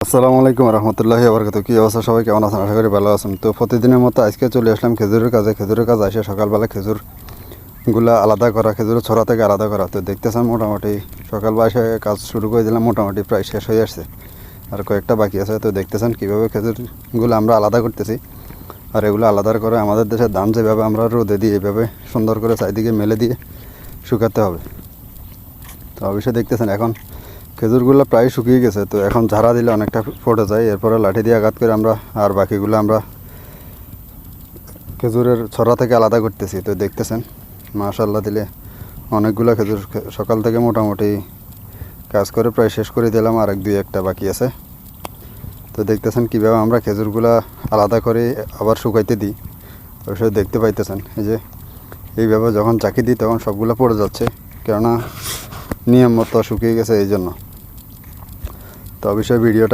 আসসালামু আলাইকুম রহমতুল্লাহি ওবরাকাতুহু। কি অবস্থা সবাই, কেমন আছেন? আশা করি ভালো আছেন। তো প্রতিদিনের মতো আজকে চলে আসলাম খেজুরের কাজে। খেজুরের কাজ আসে সকালবেলা খেজুরগুলা আলাদা করা, খেজুরের ছড়া থেকে আলাদা করা। তো দেখতেছেন মোটামুটি সকালবেলা এসে কাজ শুরু করে দিলাম, মোটামুটি প্রায় শেষ হয়ে আসছে, আর কয়েকটা বাকি আছে। তো দেখতেছেন কীভাবে খেজুরগুলো আমরা আলাদা করতেছি। আর এগুলো আলাদা করে আমাদের দেশের ধান যেভাবে আমরা রোদে দিয়ে এইভাবে সুন্দর করে চারিদিকে মেলে দিয়ে শুকাতে হবে। তো অবশ্যই দেখতেছেন এখন খেজুরগুলো প্রায় শুকিয়ে গেছে। তো এখন ঝাড়া দিলে অনেকটা ফটে যায়, এরপরে লাঠি দিয়ে আঘাত করে আমরা আর বাকিগুলো আমরা খেজুরের ছড়া থেকে আলাদা করতেছি। তো দেখতেছেন মাশাআল্লাহ দিলে অনেকগুলো খেজুর সকাল থেকে মোটামুটি কাজ করে প্রায় শেষ করে দিলাম, আর দুই একটা বাকি আছে। তো দেখতেছেন কীভাবে আমরা খেজুরগুলো আলাদা করে আবার শুকাইতে দিই। অবশ্যই দেখতে পাইতেছেন এই যে এইভাবে যখন চাকি দিই তখন সবগুলো পড়ে যাচ্ছে, কেননা নিয়ম মতো শুকিয়ে গেছে এই জন্য। তো অবশ্যই ভিডিওটা